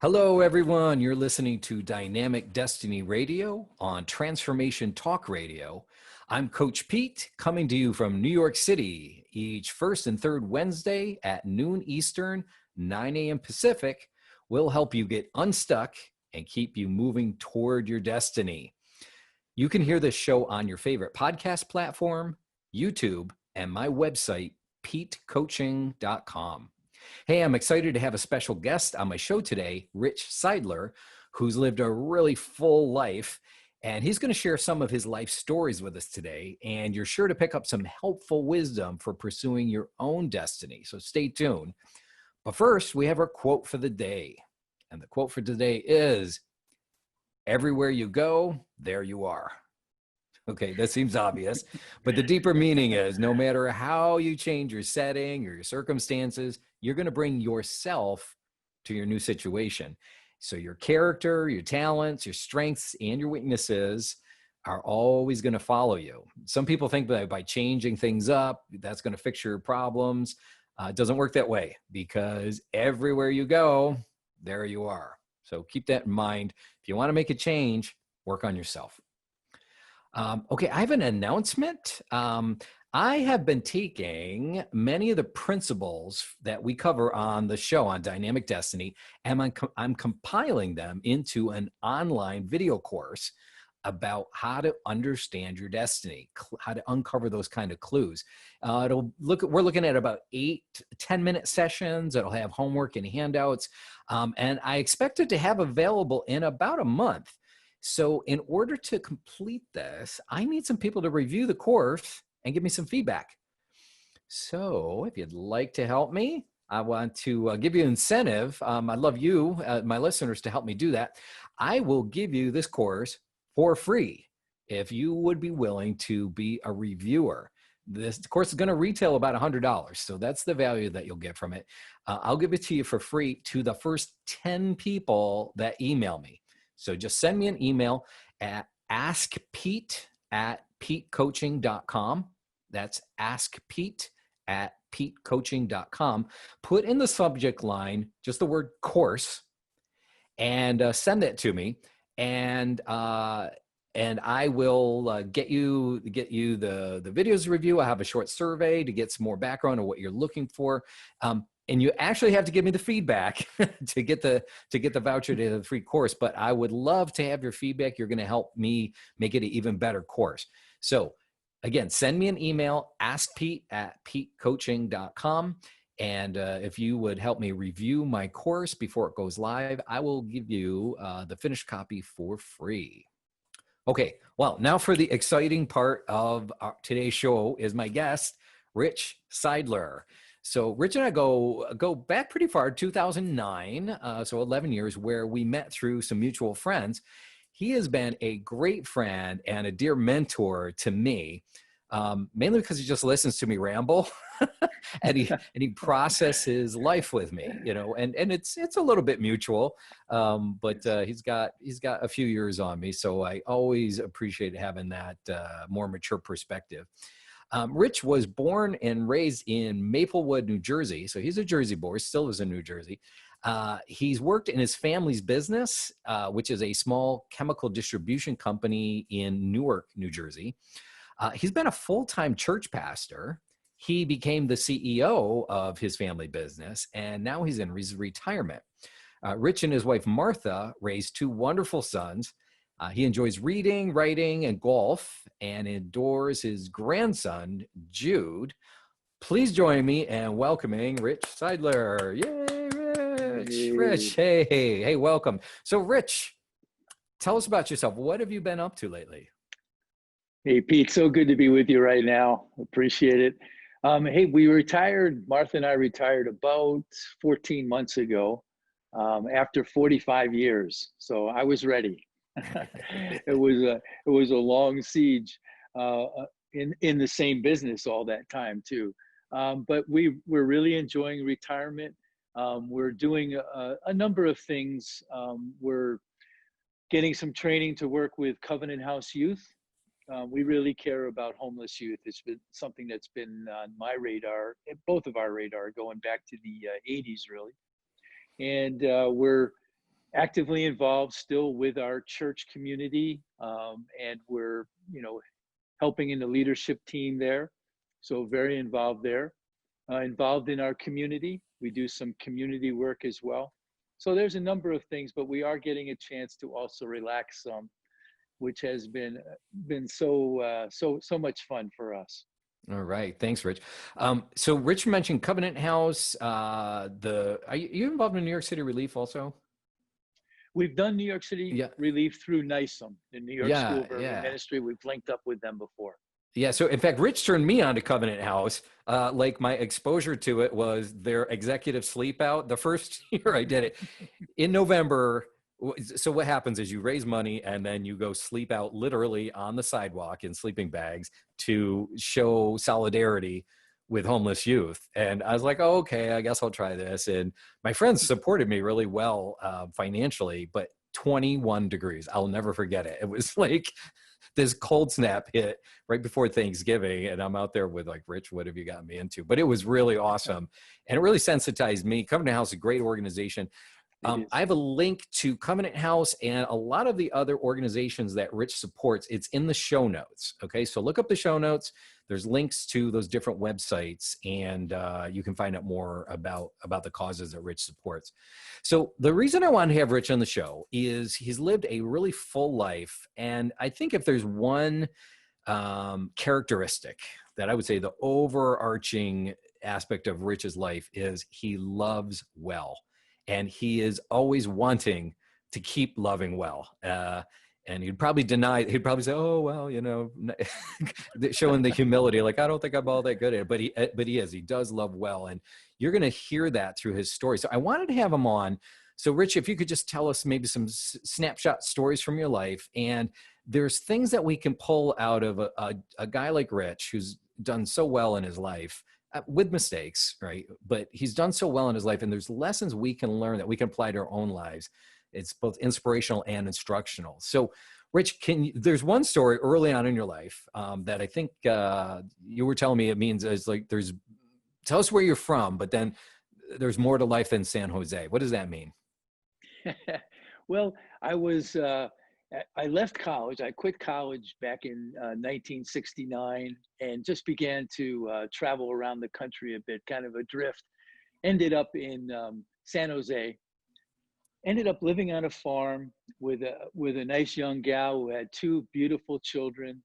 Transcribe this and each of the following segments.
Hello, everyone. You're listening to Dynamic Destiny Radio on Transformation Talk Radio. I'm Coach Pete, coming to you from New York City each first and third Wednesday at noon Eastern, 9 a.m. Pacific. We'll help you get unstuck and keep you moving toward your destiny. You can hear this show on your favorite podcast platform, YouTube, and my website, petecoaching.com. Hey, I'm excited to have a special guest on my show today, Rich Seidler, who's lived a really full life, and he's going to share some of his life stories with us today, and you're sure to pick up some helpful wisdom for pursuing your own destiny, so stay tuned. But first, we have our quote for the day, and the quote for today is, "Everywhere you go, there you are." Okay, that seems obvious, but the deeper meaning is no matter how you change your setting or your circumstances, you're going to bring yourself to your new situation. So your character, your talents, your strengths, and your weaknesses are always going to follow you. Some people think that by changing things up, that's going to fix your problems. It doesn't work that way because everywhere you go, there you are. So keep that in mind. If you want to make a change, work on yourself. Okay, I have an announcement. I have been taking many of the principles that we cover on the show on Dynamic Destiny, and I'm compiling them into an online video course about how to understand your destiny, how to uncover those kind of clues. We're looking at about 8-10-minute sessions. It'll have homework and handouts, and I expect it to have available in about a month. So in order to complete this, I need some people to review the course and give me some feedback. So if you'd like to help me, I want to give you an incentive. I'd love you, my listeners, to help me do that. I will give you this course for free if you would be willing to be a reviewer. This course is going to retail about $100, so that's the value that you'll get from it. I'll give it to you for free to the first 10 people that email me. So just send me an email at askpete@petecoaching.com. That's askpete@petecoaching.com. Put in the subject line just the word course and send that to me. And I will get you the videos review. I have a short survey to get some more background on what you're looking for. And you actually have to give me the feedback to get the voucher to the free course. But I would love to have your feedback. You're going to help me make it an even better course. So again, send me an email, askpete@petecoaching.com. And if you would help me review my course before it goes live, I will give you the finished copy for free. Okay, well, now for the exciting part of today's show is my guest, Rich Seidler. So Rich and I go back pretty far, 2009, so 11 years, where we met through some mutual friends. He has been a great friend and a dear mentor to me, mainly because he just listens to me ramble and he processes life with me, and it's a little bit mutual, but he's got a few years on me, so I always appreciate having that more mature perspective. Rich was born and raised in Maplewood, New Jersey. So he's a Jersey boy, still lives in New Jersey. He's worked in his family's business, which is a small chemical distribution company in Newark, New Jersey. He's been a full-time church pastor. He became the CEO of his family business, and now he's in his retirement. Rich and his wife, Martha, raised two wonderful sons. He enjoys reading, writing, and golf, and adores his grandson, Jude. Please join me in welcoming Rich Seidler. Yay, Rich! Hey. Rich, hey, welcome. So, Rich, tell us about yourself. What have you been up to lately? Hey, Pete, so good to be with you right now. Appreciate it. Hey, Martha and I retired about 14 months ago after 45 years. So I was ready. It was a long siege in the same business all that time too. But we're really enjoying retirement. We're doing a number of things. We're getting some training to work with Covenant House Youth. We really care about homeless youth. It's been something that's been on my radar, both of our radar, going back to the 80s, really. And we're actively involved still with our church community, and we're, helping in the leadership team there. So very involved there. Involved in our community. We do some community work as well. So there's a number of things, but we are getting a chance to also relax some, which has been so much fun for us. All right. Thanks, Rich. So Rich mentioned Covenant House. Are you involved in New York City Relief also? We've done New York City Yeah. Relief through NYSUM, the New York School Yeah. of Urban Yeah. Ministry. We've linked up with them before. Yeah. So in fact, Rich turned me on to Covenant House. Like my exposure to it was their executive sleep out. The first year I did it in November. So what happens is you raise money and then you go sleep out literally on the sidewalk in sleeping bags to show solidarity with homeless youth. And I was like, oh, okay, I guess I'll try this. And my friends supported me really well financially, but 21 degrees. I'll never forget it. It was like this cold snap hit right before Thanksgiving. And I'm out there with like, Rich, what have you got me into? But it was really awesome. And it really sensitized me. Covenant House is a great organization. I have a link to Covenant House and a lot of the other organizations that Rich supports. It's in the show notes. Okay, so look up the show notes. There's links to those different websites, and you can find out more about the causes that Rich supports. So the reason I wanted to have Rich on the show is he's lived a really full life, and I think if there's one characteristic that I would say the overarching aspect of Rich's life is he loves well. And he is always wanting to keep loving well. And he'd probably say, oh, well, showing the humility, like, I don't think I'm all that good at it, but he does love well. And you're going to hear that through his story. So I wanted to have him on. So Rich, if you could just tell us maybe some snapshot stories from your life. And there's things that we can pull out of a guy like Rich, who's done so well in his life, with mistakes, right? But he's done so well in his life, and there's lessons we can learn that we can apply to our own lives. It's both inspirational and instructional. So, Rich, there's one story early on in your life that I think you were telling me it means is like tell us where you're from, but then there's more to life than San Jose. What does that mean? Well, I left college. I quit college back in 1969 and just began to travel around the country a bit, kind of adrift. Ended up in San Jose. Ended up living on a farm with a nice young gal who had two beautiful children.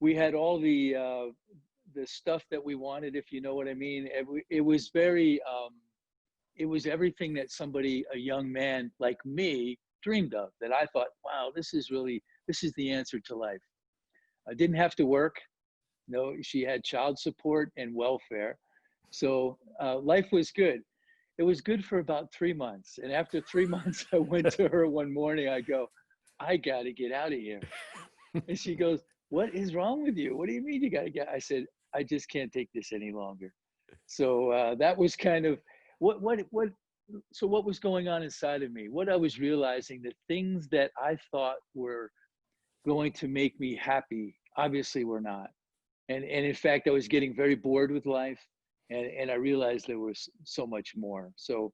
We had all the stuff that we wanted, if you know what I mean. It was it was everything that a young man like me, dreamed of, that I thought, wow, this is the answer to life. I didn't have to work. No, she had child support and welfare. So life was good. It was good for about 3 months. And after 3 months, I went to her one morning. I go, I got to get out of here. And she goes, what is wrong with you? What do you mean you got to get? I said, I just can't take this any longer. So that was kind of what was going on inside of me? What I was realizing, that things that I thought were going to make me happy, obviously were not. And in fact, I was getting very bored with life, and I realized there was so much more. So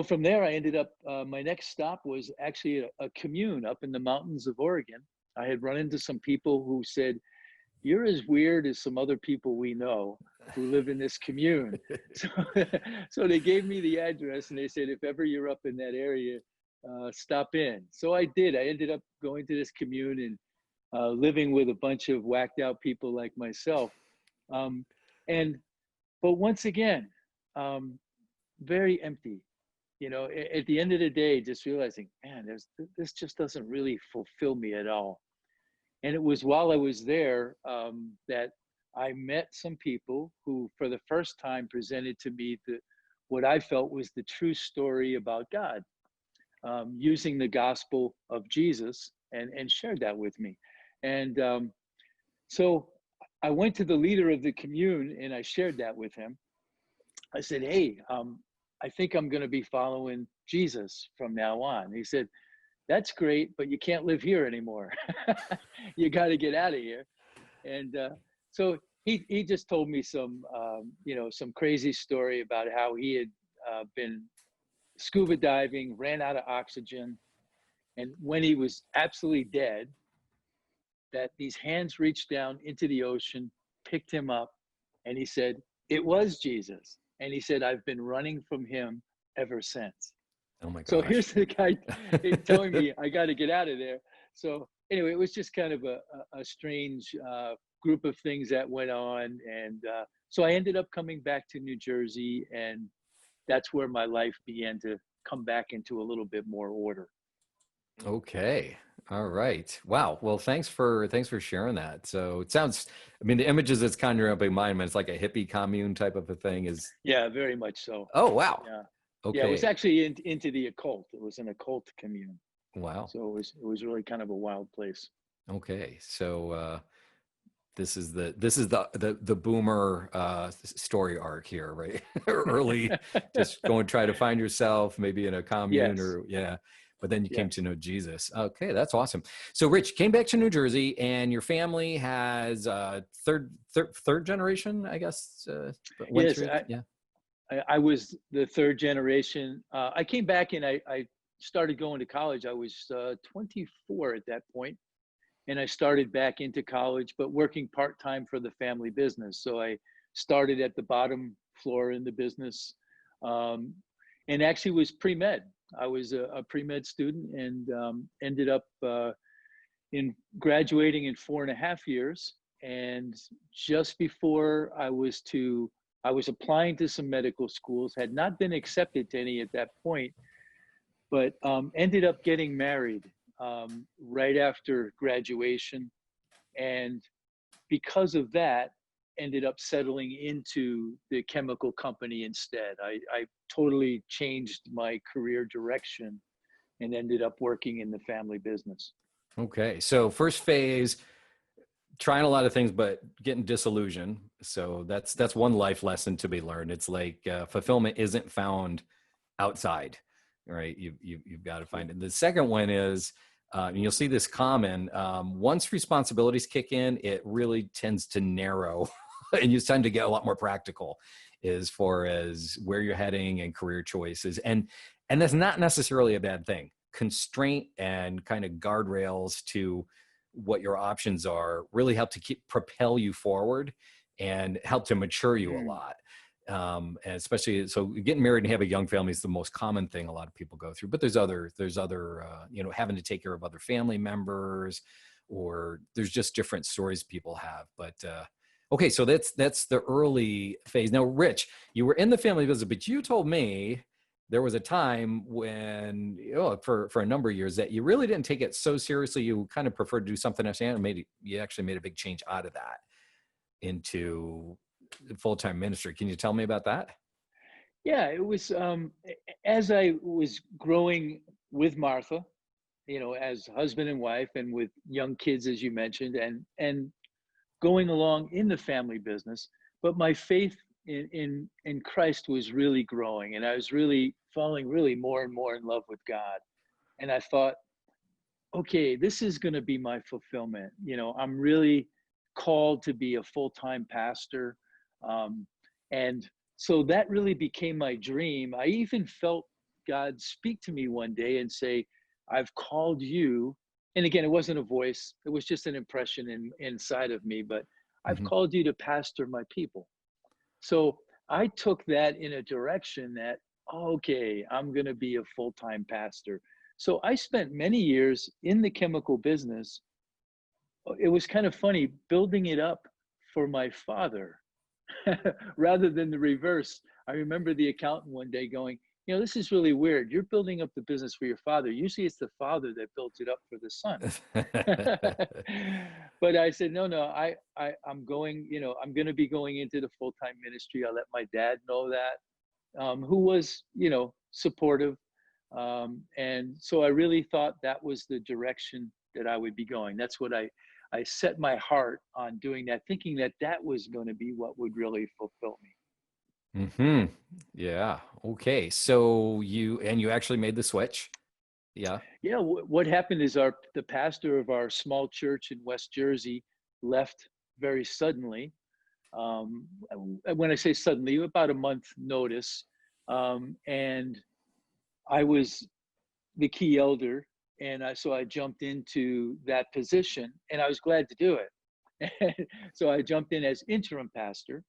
from there, I ended up, my next stop was actually a commune up in the mountains of Oregon. I had run into some people who said, you're as weird as some other people we know who live in this commune. So they gave me the address and they said, if ever you're up in that area, stop in. So I did. I ended up going to this commune and living with a bunch of whacked out people like myself. But once again, very empty. At the end of the day, just realizing, man, this just doesn't really fulfill me at all. And it was while I was there that I met some people who, for the first time, presented to me what I felt was the true story about God, using the gospel of Jesus, and shared that with me. And so I went to the leader of the commune and I shared that with him. I said, hey, I think I'm going to be following Jesus from now on. He said, that's great, but you can't live here anymore. You got to get out of here. And so he just told me some crazy story about how he had been scuba diving, ran out of oxygen. And when he was absolutely dead, that these hands reached down into the ocean, picked him up, and he said, "It was Jesus." And he said, "I've been running from him ever since." Oh my So gosh. here's the guy telling me I got to get out of there. So anyway, it was just kind of a strange group of things that went on. And so I ended up coming back to New Jersey, and that's where my life began to come back into a little bit more order. Okay. All right. Wow. Well, thanks for sharing that. So it sounds, I mean, the images that's conjuring up in my mind, it's like a hippie commune type of a thing is, Yeah, very much so. oh, wow. Yeah. Yeah, it was Okay. actually into the occult. It was an occult commune. Wow. So it was really kind of a wild place. Okay. So this is the boomer story arc here, right? Early, just go and try to find yourself, maybe in a commune Yes. or yeah. But then you came Yes. to know Jesus. Okay, that's awesome. So, Rich came back to New Jersey, and your family has third generation, I guess, went Yes. through. Yeah. I was the third generation. I came back and I started going to college. I was 24 at that point, and I started back into college, but working part time for the family business. So I started at the bottom floor in the business, um, and actually was pre med. I was a pre med student and ended up in graduating in 4.5 years. And just before I was applying to some medical schools, had not been accepted to any at that point, but ended up getting married right after graduation. And because of that, ended up settling into the chemical company instead. I totally changed my career direction and ended up working in the family business. Okay. So first phase, trying a lot of things, but getting disillusioned. So that's one life lesson to be learned. It's like fulfillment isn't found outside, right? You've got to Yeah. find it. The second one is, and you'll see this common, once responsibilities kick in, it really tends to narrow and you tend to get a lot more practical as far as where you're heading and career choices. And that's not necessarily a bad thing. Constraint and kind of guardrails to what your options are really help to keep propel you forward and help to mature you a Mm. lot. And especially so getting married and have a young family is the most common thing a lot of people go through, but there's other having to take care of other family members, or there's just different stories people have. But okay, so that's the early phase. Now, Rich, you were in the family business, but you told me there was a time when, for a number of years, that you really didn't take it so seriously. You kind of preferred to do something else, and you actually made a big change out of that into full-time ministry. Can you tell me about that? Yeah, it was as I was growing with Martha, as husband and wife, and with young kids, as you mentioned, and going along in the family business. But my faith in Christ was really growing, and I was really falling really more and more in love with God. And I thought, okay, this is going to be my fulfillment. I'm really called to be a full-time pastor. Um, and so that really became my dream. I even felt God speak to me one day and say, "I've called you." And again, it wasn't a voice, it was just an impression inside of me, but "I've Mhm. called you to pastor my people." So I took that in a direction that, okay, I'm going to be a full time pastor. So I spent many years in the chemical business. It was kind of funny building it up for my father rather than the reverse. I remember the accountant one day going, "This is really weird. You're building up the business for your father. Usually it's the father that builds it up for the son." But I said, no, no, I'm going, I'm going to be going into the full-time ministry. I let my dad know that, who was, supportive. And so I really thought that was the direction that I would be going. That's what I set my heart on doing that, thinking that that was going to be what would really fulfill me. Hmm. Yeah. Okay. So you actually made the switch. Yeah. Yeah, what happened is the pastor of our small church in West Jersey left very suddenly. When I say suddenly, about a month notice, and I was the key elder, and so I jumped into that position, and I was glad to do it. So I jumped in as interim pastor,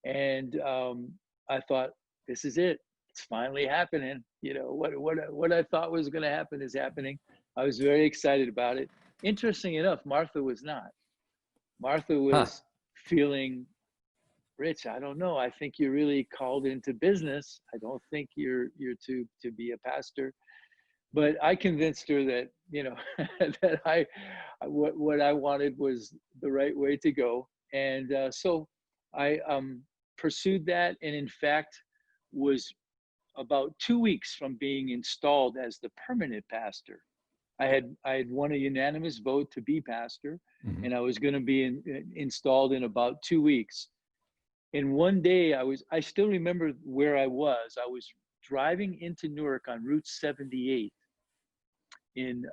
and I thought, this is it. It's finally happening. What I thought was going to happen is happening. I was very excited about it. Interesting enough, Martha was not. Martha Huh. was feeling, Rich, I don't know. I think you're really called into business. I don't think you're to be a pastor. But I convinced her that, that what I wanted was the right way to go. And so I pursued that, and in fact was about 2 weeks from being installed as the permanent pastor. I had won a unanimous vote to be pastor, Mhm. and I was going to be installed in about 2 weeks. And one day I still remember where I was. I was driving into Newark on Route 78 in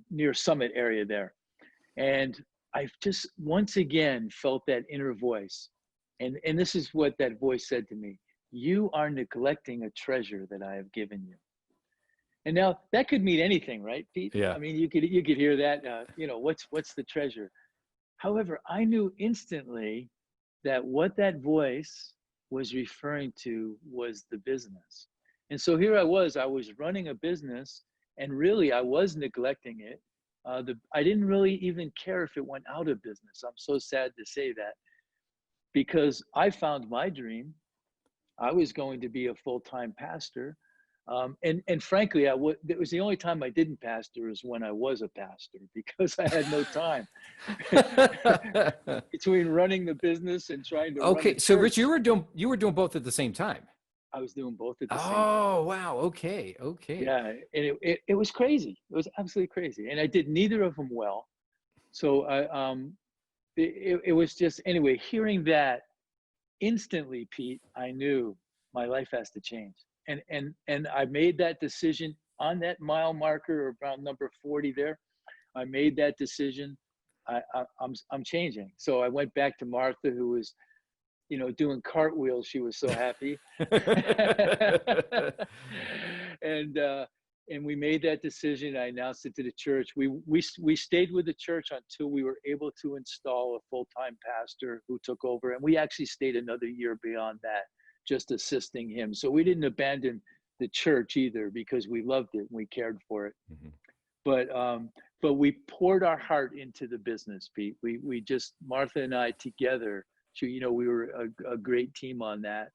near Summit area there. And I just once again felt that inner voice. And this is what that voice said to me: you are neglecting a treasure that I have given you. And now that could mean anything, right, Pete? Yeah. I mean, you could hear that, what's the treasure? However, I knew instantly that what that voice was referring to was the business. And so here I was running a business, and really I was neglecting it. I didn't really even care if it went out of business. I'm so sad to say that, because I found my dream. I was going to be a full-time pastor. And frankly, it was the only time I didn't pastor is when I was a pastor, because I had no time between running the business and trying to run a Okay, so Rich, church. you were doing both at the same time. I was doing both at the same time. Oh, wow. Okay. Okay. Yeah, and it was crazy. It was absolutely crazy, and I did neither of them well. So it was just, anyway. Hearing that, instantly, Pete, I knew my life has to change, and I made that decision on that mile marker around number 40 there. I made that decision. I'm changing. So I went back to Martha, who was, doing cartwheels. She was so happy. and and we made that decision. I announced it to the church. We stayed with the church until we were able to install a full-time pastor who took over, and we actually stayed another year beyond that, just assisting him. So we didn't abandon the church either, because we loved it and we cared for it. Mhm. But we poured our heart into the business, Pete. We just, Martha and I together, we were a great team on that.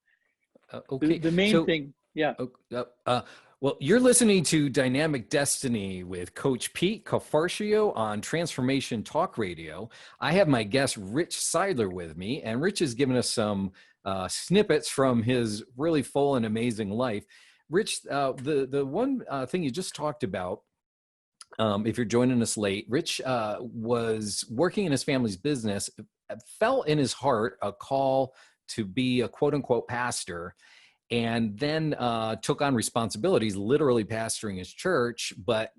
The, Okay. the main So, thing, yeah. oh, well, you're listening to Dynamic Destiny with Coach Pete Cafarchio on Transformation Talk Radio. I have my guest, Rich Seidler, with me, and Rich has given us some snippets from his really full and amazing life. Rich, the one thing you just talked about, if you're joining us late, Rich was working in his family's business, felt in his heart a call to be a quote unquote pastor, and then took on responsibilities, literally pastoring his church, but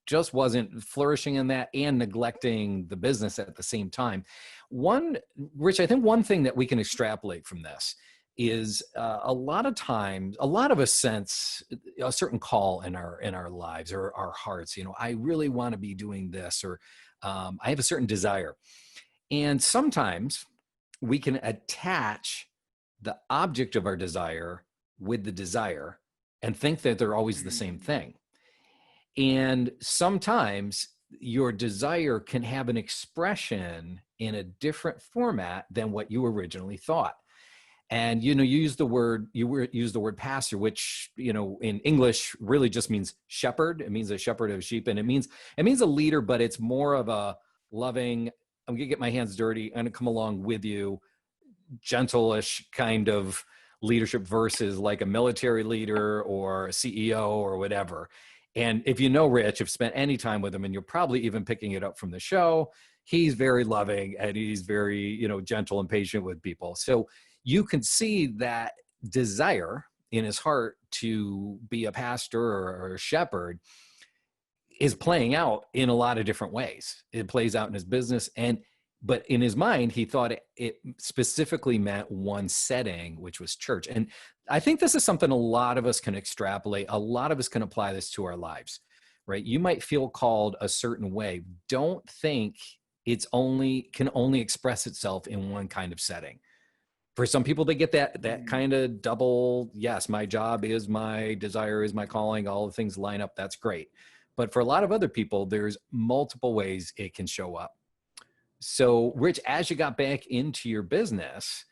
just wasn't flourishing in that and neglecting the business at the same time. Rich, I think one thing that we can extrapolate from this is a lot of times, a lot of us sense a certain call in our lives or our hearts. I really want to be doing this, or I have a certain desire. And sometimes we can attach the object of our desire with the desire and think that they're always the same thing. And sometimes your desire can have an expression in a different format than what you originally thought. And you use the word pastor, which in English really just means shepherd. It means a shepherd of sheep, and it means a leader, but it's more of a loving, I'm gonna get my hands dirty, I'm gonna come along with you, gentle-ish kind of leadership, versus like a military leader or a CEO or whatever. And if Rich, have spent any time with him, and you're probably even picking it up from the show, he's very loving and he's very, gentle and patient with people. So you can see that desire in his heart to be a pastor or a shepherd is playing out in a lot of different ways. It plays out in his business, and But in his mind, he thought it specifically meant one setting, which was church. And I think this is something a lot of us can extrapolate. A lot of us can apply this to our lives, right? You might feel called a certain way. Don't think can only express itself in one kind of setting. For some people, they get that Mm. kind of double, yes, my job is my desire, is my calling, all the things line up. That's great. But for a lot of other people, there's multiple ways it can show up. So, Rich, as you got back into your business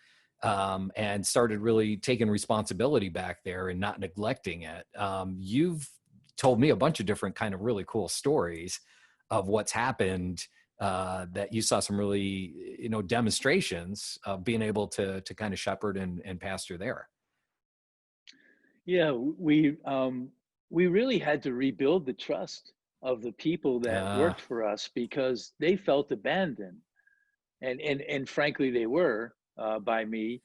and started really taking responsibility back there and not neglecting it, you've told me a bunch of different kind of really cool stories of what's happened. That you saw some really, demonstrations of being able to kind of shepherd and pastor there. Yeah, we really had to rebuild the trust of the people that Uh, worked for us because they felt abandoned, and frankly, they were by me,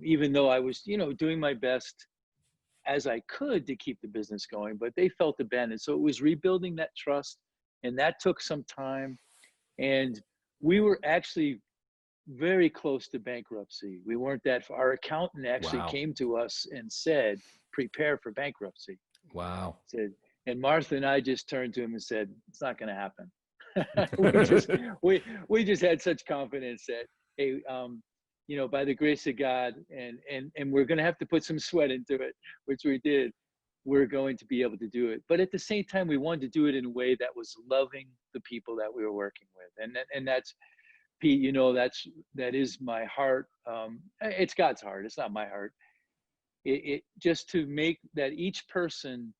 even though I was, doing my best as I could to keep the business going, but they felt abandoned. So it was rebuilding that trust, and that took some time. And we were actually very close to bankruptcy. We weren't that far. Our accountant actually wow, came to us and said, "Prepare for bankruptcy." wow. Said, and Martha and I just turned to him and said, "It's not going to happen." we just we just had such confidence that, hey, by the grace of God, and we're going to have to put some sweat into it, which we did. We're going to be able to do it, but at the same time, we wanted to do it in a way that was loving the people that we were working with, and that's, Pete. That is my heart. It's God's heart. It's not my heart. It just to make that each person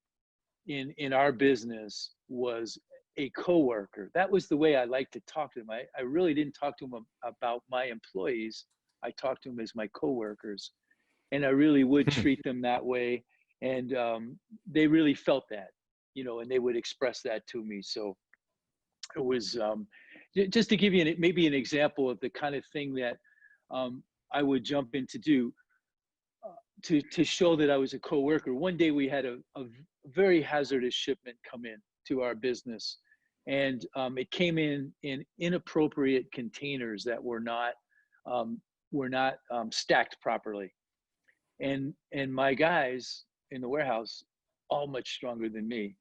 in our business was a coworker. That was the way I like to talk to them. I really didn't talk to them about my employees. I talked to them as my coworkers, and I really would treat them that way. And they really felt that, and they would express that to me. So it was, just to give you maybe an example of the kind of thing that I would jump in to do, to show that I was a coworker. One day we had a very hazardous shipment come in to our business, and it came in inappropriate containers that were not stacked properly. And my guys in the warehouse, all much stronger than me,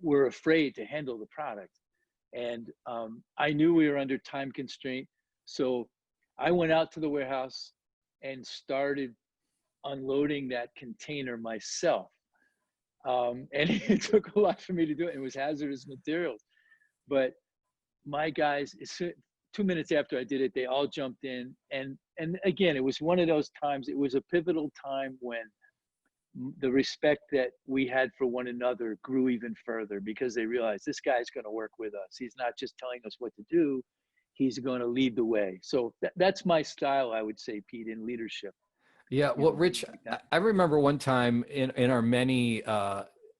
were afraid to handle the product. And I knew we were under time constraint, so I went out to the warehouse and started unloading that container myself. And it took a lot for me to do it. It was hazardous materials, but my guys, 2 minutes after I did it, they all jumped in, and again, it was one of those times. It was a pivotal time when the respect that we had for one another grew even further, because they realized this guy's going to work with us. He's not just telling us what to do; he's going to lead the way. So that's my style, I would say, Pete, in leadership. Yeah, well, Rich, Like I that. I remember one time in our many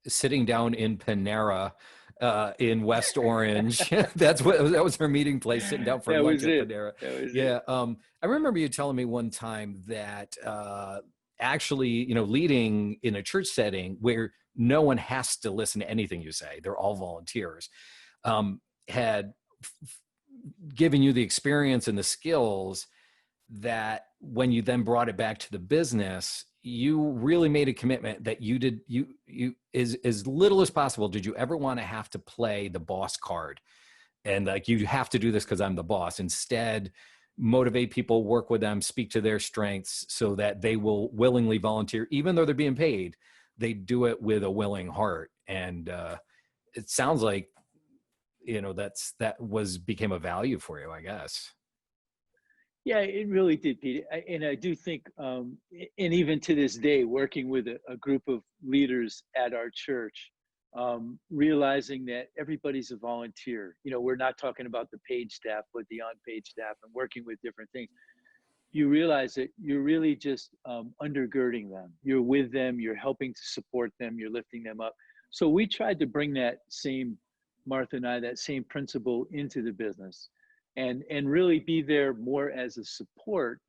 sitting down in Panera in West Orange. That was our meeting place, sitting down for That lunch was at it. Panera. That was it. Yeah, I remember you telling me one time that actually, leading in a church setting where no one has to listen to anything you say, they're all volunteers, had given you the experience and the skills that when you then brought it back to the business, you really made a commitment that you as little as possible did you ever want to have to play the boss card and like you have to do this because I'm the boss. Instead, motivate people, work with them, speak to their strengths so that they will willingly volunteer, even though they're being paid. They do it with a willing heart, and it sounds like that became a value for you, I guess. Yeah, it really did, Pete. And I do think, and even to this day, working with a group of leaders at our church, realizing that everybody's a volunteer. We're not talking about the paid staff, but the unpaid staff, and working with different things. You realize that you're really just undergirding them. You're with them, you're helping to support them, you're lifting them up. So we tried to bring that same, Martha and I, that same principle into the business, and really be there more as a support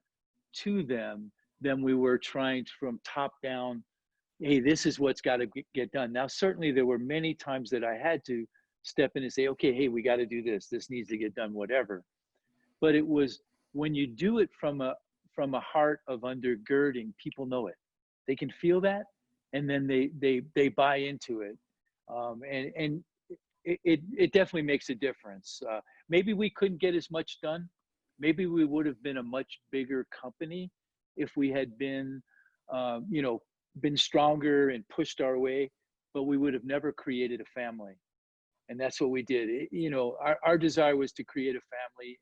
to them than we were trying to, from top down, hey, this is what's got to get done. Now, certainly there were many times that I had to step in and say, okay, hey, we got to do this. This needs to get done, whatever. but it was when you do it from a heart of undergirding, people know it. They can feel that, and then they buy into it, and it definitely makes a difference. Maybe we couldn't get as much done. Maybe we would have been a much bigger company if we had been, you know, been stronger and pushed our way, but we would have never created a family. And that's what we did. You know, our desire was to create a family,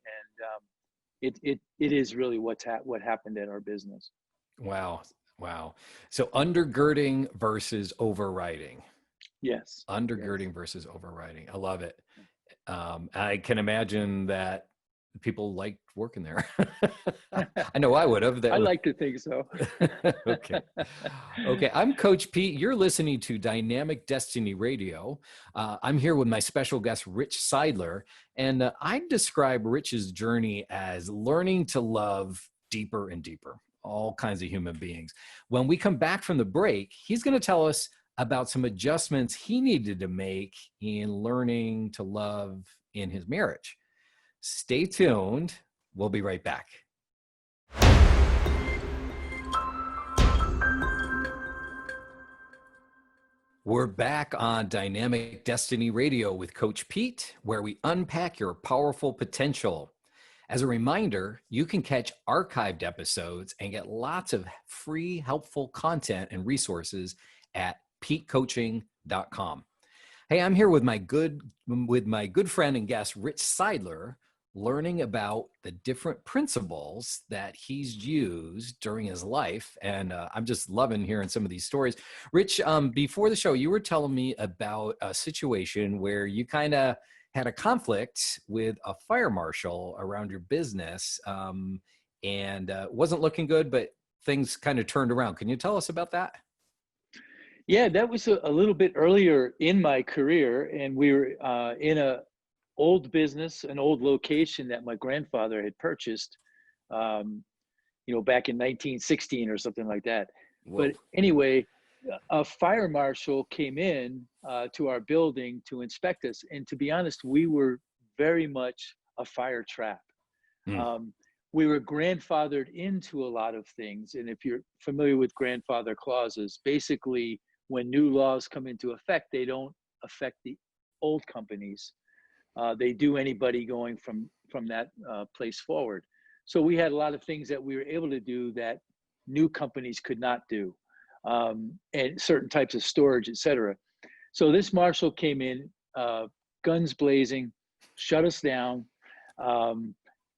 and it is really what happened at our business. Wow. Wow. So undergirding versus overriding. Yes. Yes. Undergirding versus overriding. I love it. I can imagine that people liked working there. I know I would have. That I was like to think so. okay. Okay. I'm Coach Pete. You're listening to Dynamic Destiny Radio. I'm here with my special guest, Rich Seidler. And I describe Rich's journey as learning to love deeper and deeper, all kinds of human beings. When we come back from the break, he's going to tell us about some adjustments he needed to make in learning to love in his marriage. Stay tuned. We'll be right back. We're back on Dynamic Destiny Radio with Coach Pete, where we unpack your powerful potential. As a reminder, you can catch archived episodes and get lots of free, helpful content and resources at petecoaching.com. Hey, I'm here with my good friend and guest, Rich Seidler, learning about the different principles that he's used during his life. And I'm just loving hearing some of these stories. Rich, before the show, you were telling me about a situation where you kind of had a conflict with a fire marshal around your business, and wasn't looking good, but things kind of turned around. Can you tell us about that? Yeah, that was a little bit earlier in my career, and we were in a old business, an old location that my grandfather had purchased, you know, back in 1916 or something like that. Whoa. But anyway, a fire marshal came in to our building to inspect us, and to be honest, we were very much a fire trap. Mm. We were grandfathered into a lot of things, and if you're familiar with grandfather clauses, basically when new laws come into effect, they don't affect the old companies. They do anybody going from that place forward. So we had a lot of things that we were able to do that new companies could not do, and certain types of storage, et cetera. So this marshal came in, guns blazing, shut us down.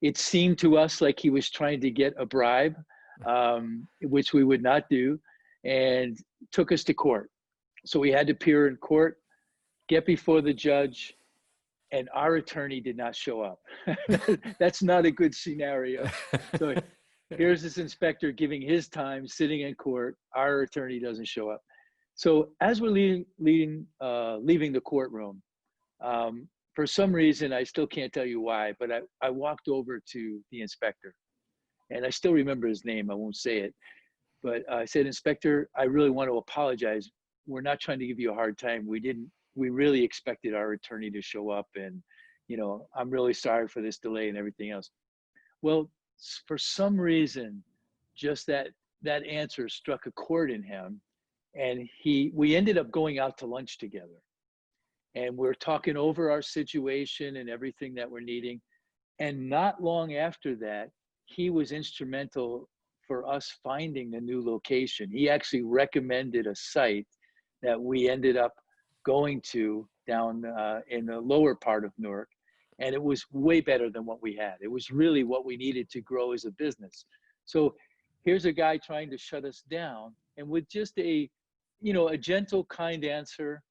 It seemed to us like he was trying to get a bribe, which we would not do, and took us to court. So we had to appear in court, get before the judge, and our attorney did not show up. That's not a good scenario. So here's this inspector giving his time, sitting in court. Our attorney doesn't show up. So as we're leaving the courtroom, for some reason, I still can't tell you why, but I walked over to the inspector, and I still remember his name. I won't say it, but I said, "Inspector, I really want to apologize. We're not trying to give you a hard time. We really expected our attorney to show up, and, you know, I'm really sorry for this delay and everything else." Well, for some reason, just that answer struck a chord in him, and we ended up going out to lunch together, and we're talking over our situation and everything that we're needing. And not long after that, he was instrumental for us finding a new location. He actually recommended a site that we ended up going to down in the lower part of Newark. And it was way better than what we had. It was really what we needed to grow as a business. So here's a guy trying to shut us down, and with just a gentle, kind answer,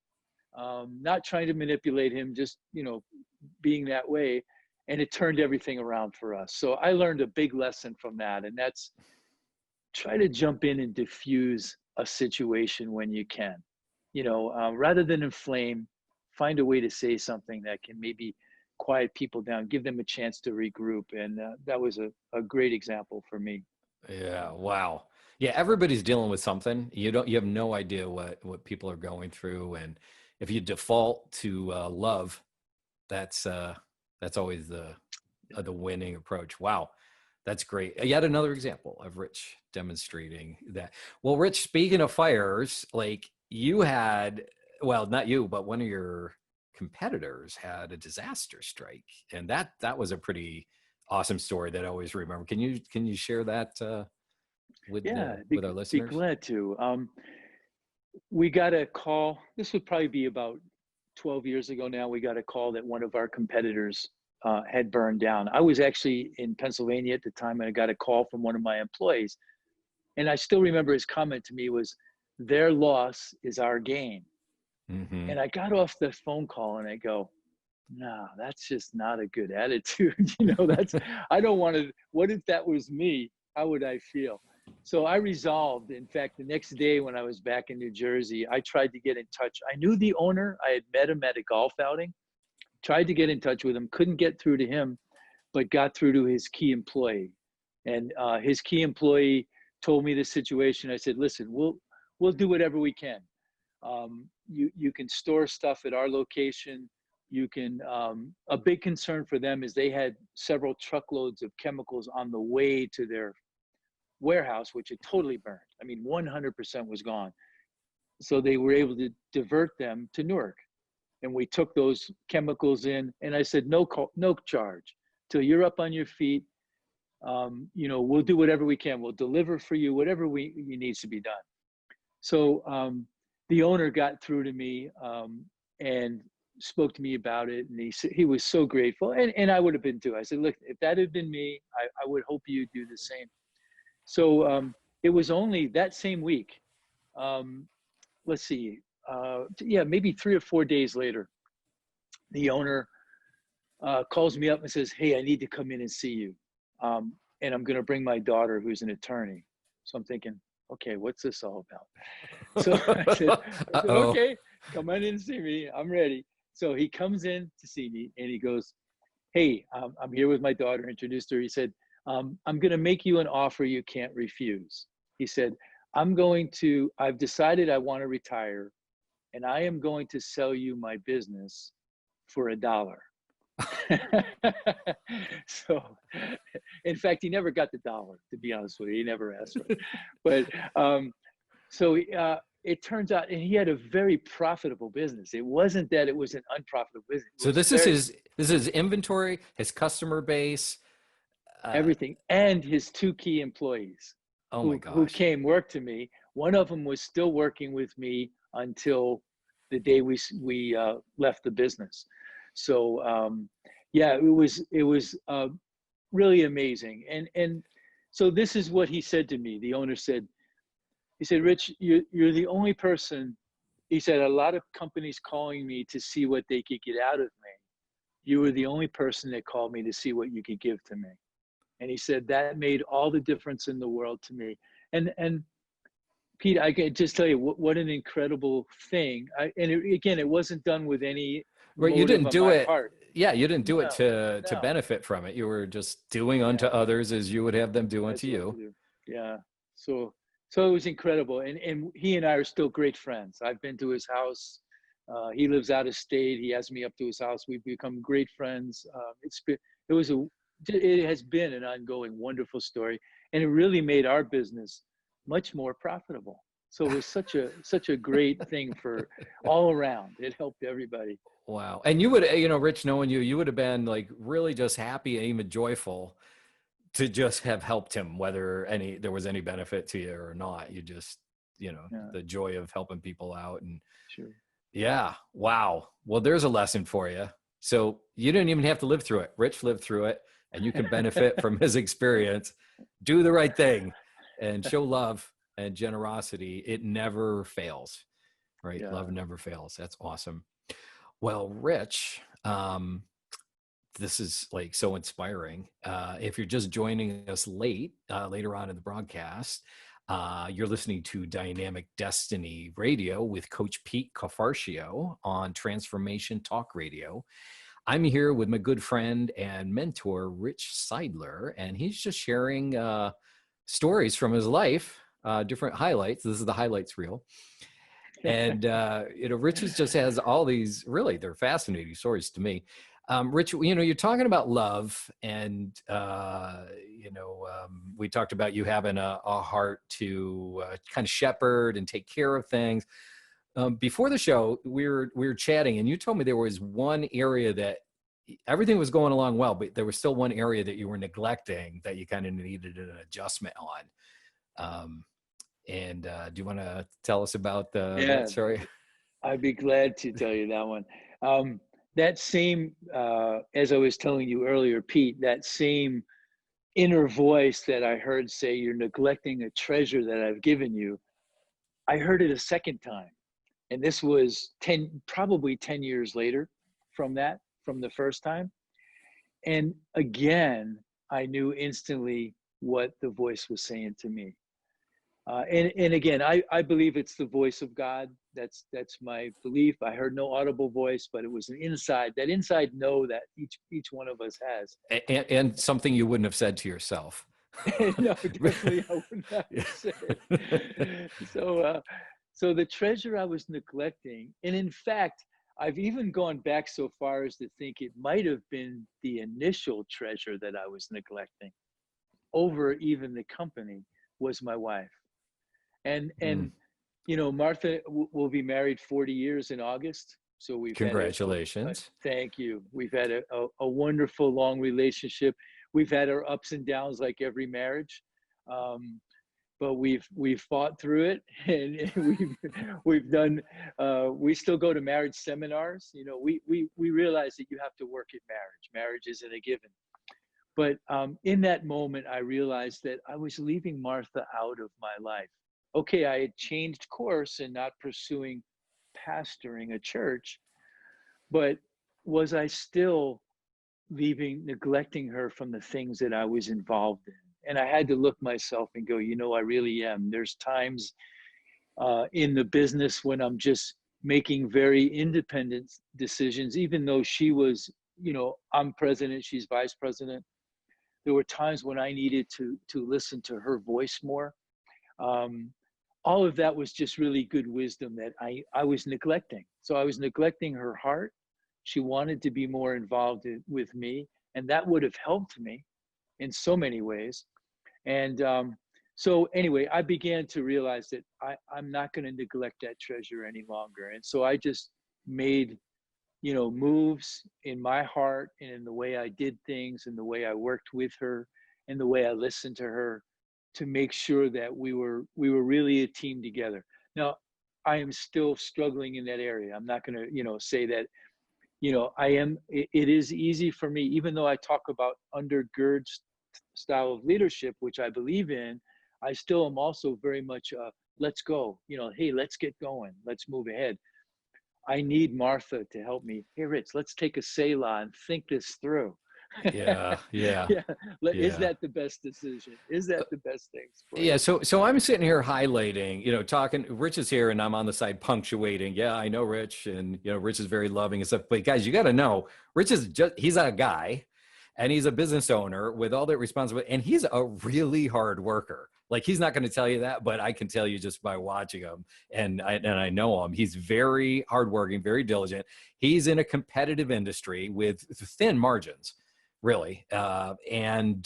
not trying to manipulate him, just, being that way. And it turned everything around for us. So I learned a big lesson from that. And that's, try to jump in and diffuse a situation when you can, rather than inflame, find a way to say something that can maybe quiet people down, give them a chance to regroup. And that was a great example for me. Yeah. Wow. Yeah. Everybody's dealing with something. You have no idea what people are going through. And if you default to love, that's always the winning approach. Wow. That's great. Yet another example of Rich demonstrating that. Well, Rich, speaking of fires, like you had, well, not you, but one of your competitors had a disaster strike, and that was a pretty awesome story that I always remember. Can you share that Yeah, with our be listeners? glad to. We got a call. This would probably be about 12 years ago now. We got a call that one of our competitors had burned down. I was actually in Pennsylvania at the time, and I got a call from one of my employees. And I still remember his comment to me was, "Their loss is our gain." Mm-hmm. And I got off the phone call and I go, "No, that's just not a good attitude." That's, I don't want to, what if that was me? How would I feel? So I resolved, in fact, the next day when I was back in New Jersey, I tried to get in touch. I knew the owner. I had met him at a golf outing, tried to get in touch with him, couldn't get through to him, but got through to his key employee. And his key employee told me the situation. I said, "Listen, we'll do whatever we can. You can store stuff at our location. You can." A big concern for them is they had several truckloads of chemicals on the way to their warehouse, which had totally burned. I mean, 100% was gone. So they were able to divert them to Newark, and we took those chemicals in. And I said, no charge till you're up on your feet. We'll do whatever we can. We'll deliver for you, whatever needs to be done. So the owner got through to me and spoke to me about it. And he was so grateful. And I would have been too. I said, "Look, if that had been me, I would hope you do the same." So it was only that same week. Let's see. Yeah, maybe 3 or 4 days later, the owner calls me up and says, "Hey, I need to come in and see you. And I'm going to bring my daughter, who's an attorney." So I'm thinking, okay, what's this all about? So I said, Uh-oh. "Okay, come on in and see me. I'm ready." So he comes in to see me and he goes, "Hey, I'm here with my daughter," introduced her. He said, "I'm going to make you an offer you can't refuse." He said, "I've decided I want to retire, and I am going to sell you my business for $1." So, in fact, he never got the dollar, to be honest with you. He never asked for it. But it turns out, and he had a very profitable business. It wasn't that it was an unprofitable business. It So was this is inventory, his customer base. Uh, everything. And his two key employees oh my who gosh. came work to me. One of them was still working with me until the day we left the business. So yeah, it was really amazing. And so this is what he said to me. The owner said, he said, "Rich, you're the only person." He said, "A lot of companies calling me to see what they could get out of me. You were the only person that called me to see what you could give to me." And he said that made all the difference in the world to me. And Pete, I can just tell you what an incredible thing. Again, it wasn't done with any Right. You motive didn't on do my it. part. Yeah, you didn't do it No, to no. benefit from it. You were just doing unto Yeah, others as you would have them do unto that's what we you. do. Yeah. So it was incredible. And he and I are still great friends. I've been to his house. He lives out of state. He has me up to his house. We've become great friends. It has been an ongoing wonderful story, and it really made our business much more profitable. So it was such a great thing for all around. It helped everybody. Wow. And you would, Rich, knowing you, you would have been like really just happy and even joyful to just have helped him, whether there was any benefit to you or not. You just, Yeah, the joy of helping people out. And sure. yeah, wow. Well, there's a lesson for you. So you didn't even have to live through it. Rich lived through it, and you can benefit from his experience. Do the right thing and show love and generosity. It never fails, right? Yeah. Love never fails. That's awesome. Well, Rich, this is like so inspiring. If you're just joining us later on in the broadcast, you're listening to Dynamic Destiny Radio with Coach Pete Cafarchio on Transformation Talk Radio. I'm here with my good friend and mentor, Rich Seidler, and he's just sharing stories from his life, different highlights. This is the highlights reel. And, Rich just has all these, really, they're fascinating stories to me. Rich, you're talking about love, and we talked about you having a heart to kind of shepherd and take care of things. Before the show, we were chatting, and you told me there was one area that everything was going along well, but there was still one area that you were neglecting that you kind of needed an adjustment on. And do you want to tell us about that Yeah, story? I'd be glad to tell you that one. That same, as I was telling you earlier, Pete, that same inner voice that I heard say, "You're neglecting a treasure that I've given you," I heard it a second time. And this was probably 10 years later from the first time. And again, I knew instantly what the voice was saying to me. And again, I believe it's the voice of God. That's my belief. I heard no audible voice, but it was that inside know that each one of us has. And something you wouldn't have said to yourself. No, definitely I would not have said. So the treasure I was neglecting, and in fact, I've even gone back so far as to think it might have been the initial treasure that I was neglecting over even the company, was my wife. And Mm. Martha will be married 40 years in August. So we've had Congratulations. thank you. We've had a wonderful long relationship. We've had our ups and downs like every marriage. But we've fought through it, and we've done. We still go to marriage seminars. We realize that you have to work at marriage. Marriage isn't a given. But in that moment, I realized that I was leaving Martha out of my life. Okay, I had changed course and not pursuing pastoring a church, but was I still neglecting her from the things that I was involved in? And I had to look myself and go, I really am. There's times in the business when I'm just making very independent decisions, even though she was, I'm president, she's vice president. There were times when I needed to listen to her voice more. All of that was just really good wisdom that I was neglecting. So I was neglecting her heart. She wanted to be more involved with me, and that would have helped me in so many ways. And so anyway, I began to realize that I'm not going to neglect that treasure any longer. And so I just made, moves in my heart and in the way I did things and the way I worked with her and the way I listened to her to make sure that we were really a team together. Now, I am still struggling in that area. I'm not going to, say that, it is easy for me, even though I talk about undergird style of leadership, which I believe in, I still am also very much, let's go, hey, let's get going. Let's move ahead. I need Martha to help me. Hey, Rich, let's take a Selah and think this through. Yeah, yeah, Yeah. Is yeah. that the best decision? Is that the best things for Yeah, you? so I'm sitting here highlighting, talking. Rich is here, and I'm on the side punctuating. Yeah, I know Rich, and Rich is very loving and stuff. But guys, you got to know, Rich is he's a guy, and he's a business owner with all that responsibility, and he's a really hard worker. Like, he's not going to tell you that, but I can tell you just by watching him, and I know him. He's very hardworking, very diligent. He's in a competitive industry with thin margins, really, and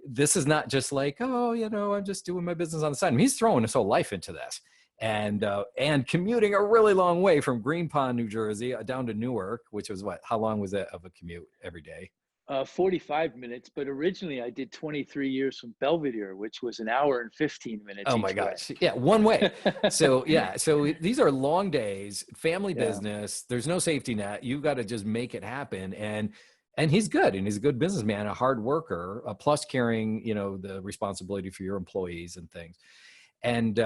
this is not just like, oh, I'm just doing my business on the side. I mean, he's throwing his whole life into this, and commuting a really long way from Green Pond, New Jersey, down to Newark, which was how long was that of a commute every day? 45 minutes, but originally I did 23 years from Belvedere, which was an hour and 15 minutes Oh my each way. gosh. Yeah. One way. So yeah. So these are long days, family Yeah. business. There's no safety net. You've got to just make it happen. And he's good. And he's a good businessman, a hard worker, plus carrying, the responsibility for your employees and things. And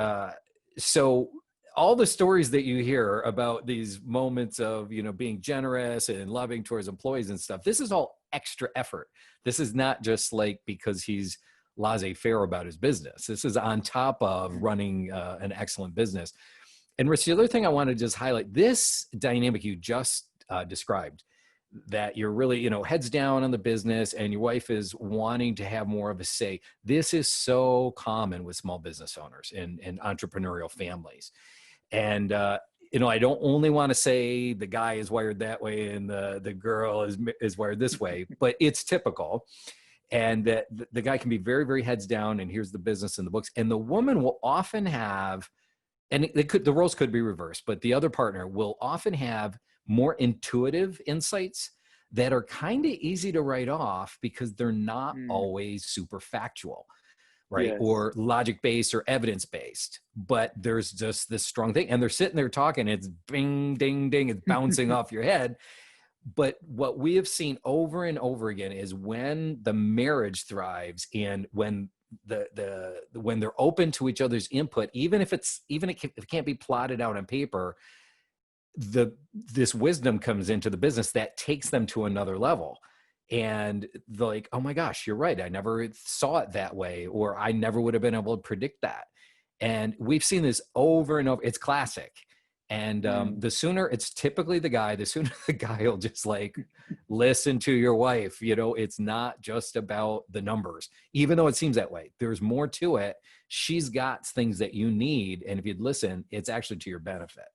so all the stories that you hear about these moments of, being generous and loving towards employees and stuff, this is all extra effort. This is not just like because he's laissez-faire about his business. This is on top of running an excellent business. And Rich, the other thing I want to just highlight, this dynamic you just described, that you're really, heads down on the business and your wife is wanting to have more of a say. This is so common with small business owners and entrepreneurial families. And I don't only want to say the guy is wired that way and the girl is wired this way, but it's typical. And that the guy can be very, very heads down, and here's the business and the books. And the woman will often have, and the roles could be reversed, but the other partner will often have more intuitive insights that are kind of easy to write off because they're not Mm. always super factual, right? Yes. Or logic based or evidence based, but there's just this strong thing, and they're sitting there talking, it's bing, ding, ding, it's bouncing off your head. But what we have seen over and over again is when the marriage thrives and when when they're open to each other's input, even if it can't be plotted out on paper, this wisdom comes into the business that takes them to another level. And they're like, oh my gosh, you're right, I never saw it that way, or I never would have been able to predict that. And we've seen this over and over. It's classic. And Mm. the sooner, it's typically the sooner the guy will just like listen to your wife. It's not just about the numbers, even though it seems that way. There's more to it. She's got things that you need, and if you'd listen, it's actually to your benefit.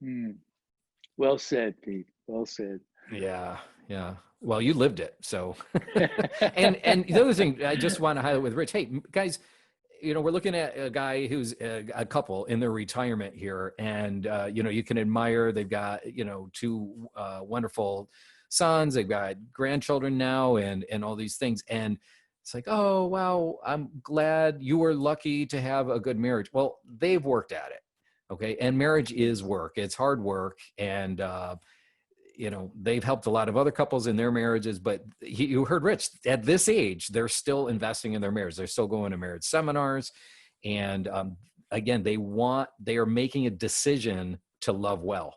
Mm. Well said, Pete. Well said. Yeah, yeah. Well, you lived it, so. And the other thing I just want to highlight with Rich, hey guys, we're looking at a guy who's a couple in their retirement here, and you can admire. They've got two wonderful sons. They've got grandchildren now, and all these things. And it's like, oh wow, I'm glad you were lucky to have a good marriage. Well, they've worked at it, okay. And marriage is work. It's hard work, and they've helped a lot of other couples in their marriages, but you heard Rich, at this age, they're still investing in their marriage. They're still going to marriage seminars. And again, they are making a decision to love well,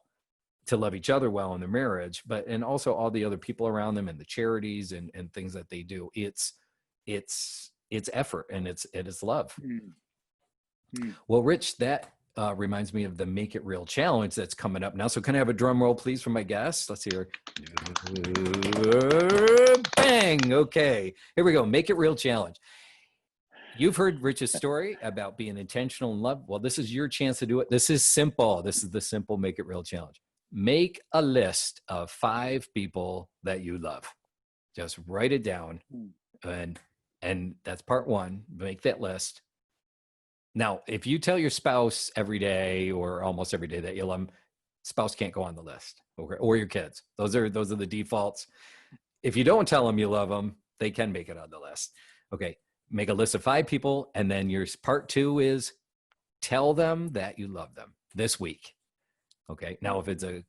to love each other well in their marriage, and also all the other people around them and the charities and things that they do. It's effort, and it's love. Mm. Mm. Well, Rich, that reminds me of the Make It Real challenge that's coming up now. So can I have a drum roll, please, from my guests? Let's hear. Bang. Okay, here we go. Make It Real challenge. You've heard Rich's story about being intentional in love. Well, this is your chance to do it. This is simple. This is the simple Make It Real challenge. Make a list of 5 people that you love. Just write it down. And that's part 1. Make that list. Now, if you tell your spouse every day or almost every day that you love them, spouse can't go on the list, okay? Or your kids. Those are the defaults. If you don't tell them you love them, they can make it on the list. Okay, make a list of 5 people, and then your part 2 is tell them that you love them this week. Okay, now if it's a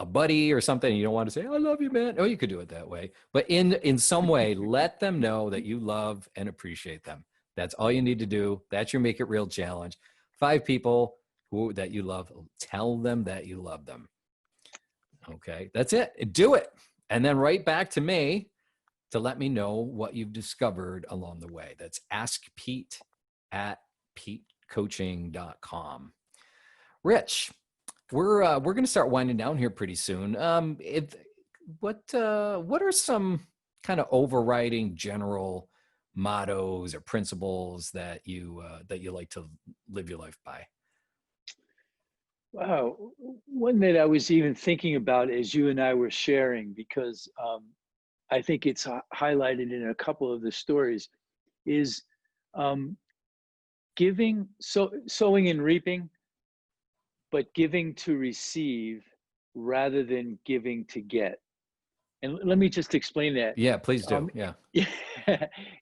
buddy or something, you don't want to say, I love you, man. Oh, you could do it that way. But in some way, let them know that you love and appreciate them. That's all you need to do. That's your Make It Real challenge. 5 people that you love. Tell them that you love them. Okay, that's it. Do it. And then write back to me to let me know what you've discovered along the way. That's askpete@petecoaching.com. Rich, we're going to start winding down here pretty soon. What are some kind of overriding general mottos or principles that you like to live your life by? Wow. One that I was even thinking about as you and I were sharing, because I think it's highlighted in a couple of the stories, is um, sowing and reaping, but giving to receive rather than giving to get. And let me just explain that. Yeah, please do. Yeah.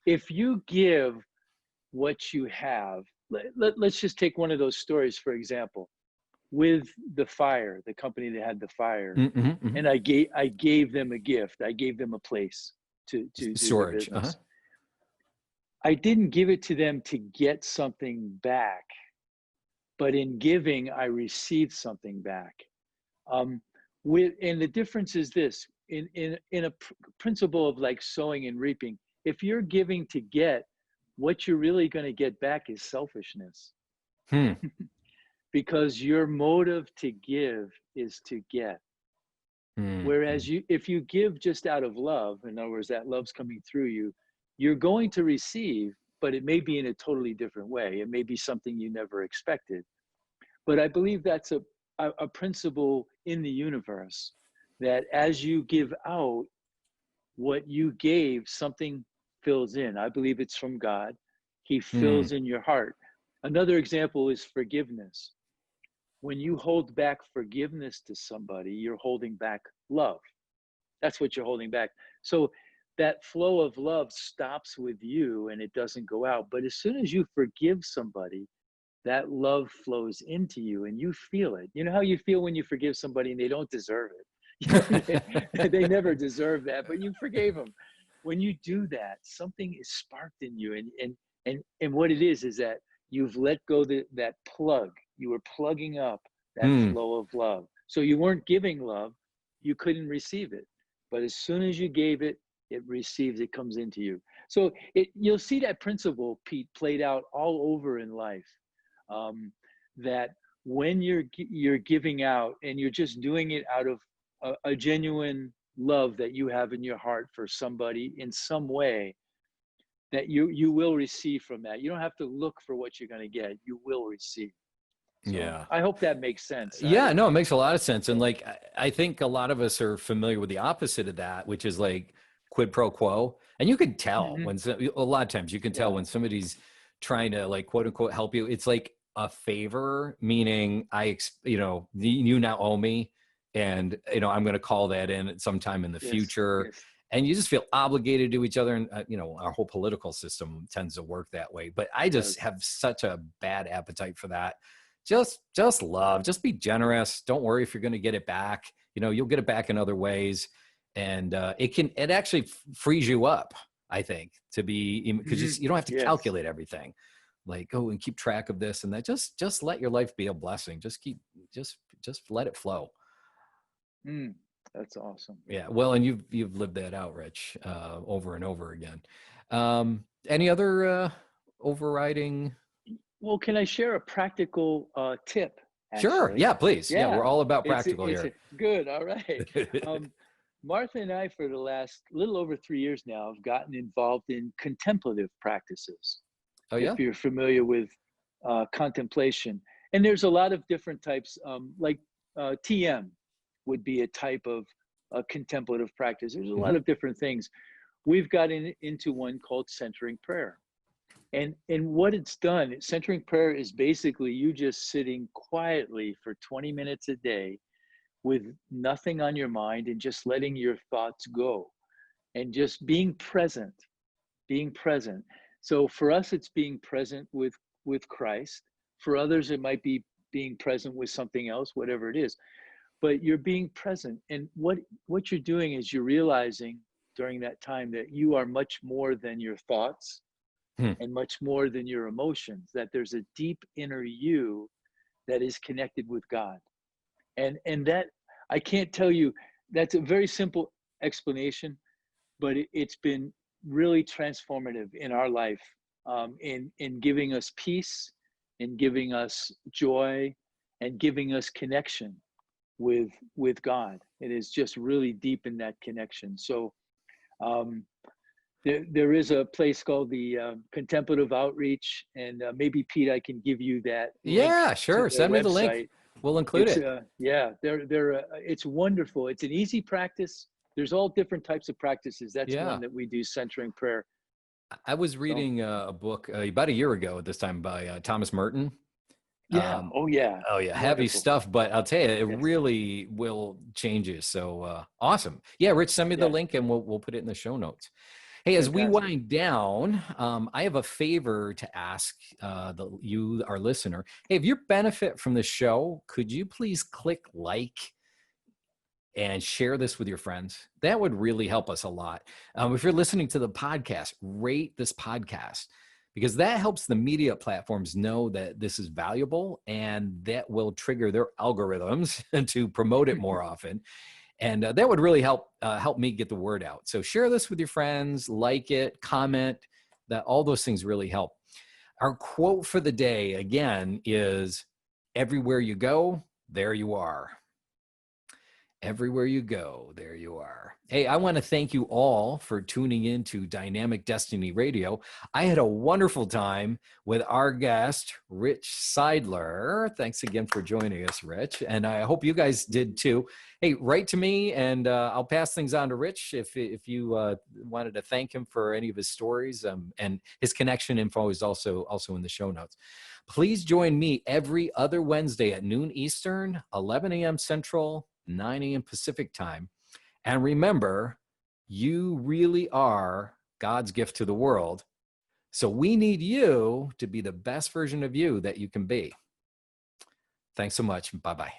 If you give what you have, let's just take one of those stories, for example, with the fire, the company that had the fire. Mm-hmm, mm-hmm. And I gave them a gift. I gave them a place to do the Storage. business. I didn't give it to them to get something back, but in giving, I received something back. And the difference is this: in a principle of like sowing and reaping, if you're giving to get, what you're really going to get back is selfishness. Because your motive to give is to get. Whereas if you give just out of love, in other words, that love's coming through you, you're going to receive, but it may be in a totally different way. It may be something you never expected. But I believe that's a principle in the universe, that as you give out what you gave, something fills in. I believe it's from God. He Hmm. fills in your heart. Another example is forgiveness. When you hold back forgiveness to somebody, you're holding back love. That's what you're holding back. So that flow of love stops with you and it doesn't go out. But as soon as you forgive somebody, that love flows into you and you feel it. You know how you feel when you forgive somebody and they don't deserve it? You know, they never deserve that, but you forgave them. When you do that, something is sparked in you. And what it is that you've let go that plug. You were plugging up that Hmm. flow of love. So you weren't giving love, you couldn't receive it. But as soon as you gave it, it receives, it comes into you. So you'll see that principle, Pete, played out all over in life. That when you're giving out and you're just doing it out of a genuine love that you have in your heart for somebody in some way, that you will receive from that. You don't have to look for what you're going to get. You will receive. So Yeah. I hope that makes sense. Yeah, no, it makes a lot of sense. And like, I think a lot of us are familiar with the opposite of that, which is like quid pro quo. And you can tell Mhm. when a lot of times you can tell Yeah. when somebody's trying to like quote unquote help you. It's like a favor, meaning you now owe me, and I'm going to call that in at some time in the Yes. future. Yes. And you just feel obligated to each other. And, our whole political system tends to work that way. But I It just does. have such a bad appetite for that. Just love, just be generous. Don't worry if you're going to get it back. You'll get it back in other ways. And it actually frees you up, I think, to be, because Mhm. you don't have to Yes. calculate everything, like, oh, and keep track of this and that. Just let your life be a blessing. Just let it flow. Mm. That's awesome. Yeah, well, and you've lived that out, Rich, over and over again. Any other overriding? Well, can I share a practical tip, Sure, actually? yeah, please. Yeah, we're Yeah, all about practical it's here. good. All right. Um, Martha and I, for the last little over 3 years now, have gotten involved in contemplative practices. Oh If yeah. you're familiar with contemplation, and there's a lot of different types, like TM would be a type of contemplative practice. There's a Hmm. lot of different things. We've gotten into one called centering prayer. And what it's done, centering prayer is basically you just sitting quietly for 20 minutes a day with nothing on your mind and just letting your thoughts go and just being present. So for us, it's being present with Christ. For others, it might be being present with something else, whatever it is. But you're being present. And what you're doing is you're realizing during that time that you are much more than your thoughts Hmm. and much more than your emotions, that there's a deep inner you that is connected with God. And that, I can't tell you, that's a very simple explanation, but it's been really transformative in our life, in giving us peace, in giving us joy, and giving us connection with God. It is just really deep in that connection. So um, there is a place called the Contemplative Outreach, and maybe Pete, I can give you that link Yeah, to sure. their Send me the link. website. We'll include It's it. yeah, it's wonderful. It's an easy practice. There's all different types of practices. That's one Yeah. that we do, centering prayer. I was So reading a book about a year ago at this time by Thomas Merton. yeah, Um, oh yeah, oh yeah, heavy wonderful. stuff, but I'll tell you, it Yes, really will change you. So awesome. Yeah, Rich, send me the yeah, link and we'll put it in the show notes. Hey, as we fantastic. wind down, I have a favor to ask our listener. Hey, if you benefit from the show, could you please click like and share this with your friends? That would really help us a lot. If you're listening to the podcast, rate this podcast, because that helps the media platforms know that this is valuable, and that will trigger their algorithms to promote it more often. And that would really help me get the word out. So share this with your friends, like it, comment. That all those things really help. Our quote for the day again is, "Everywhere you go, there you are." Everywhere you go, there you are. Hey, I want to thank you all for tuning in to Dynamic Destiny Radio. I had a wonderful time with our guest, Rich Seidler. Thanks again for joining us, Rich. And I hope you guys did too. Hey, write to me and I'll pass things on to Rich if you wanted to thank him for any of his stories. And his connection info is also in the show notes. Please join me every other Wednesday at noon Eastern, 11 a.m. Central, 9 a.m. Pacific time. And remember, you really are God's gift to the world. So we need you to be the best version of you that you can be. Thanks so much. Bye-bye.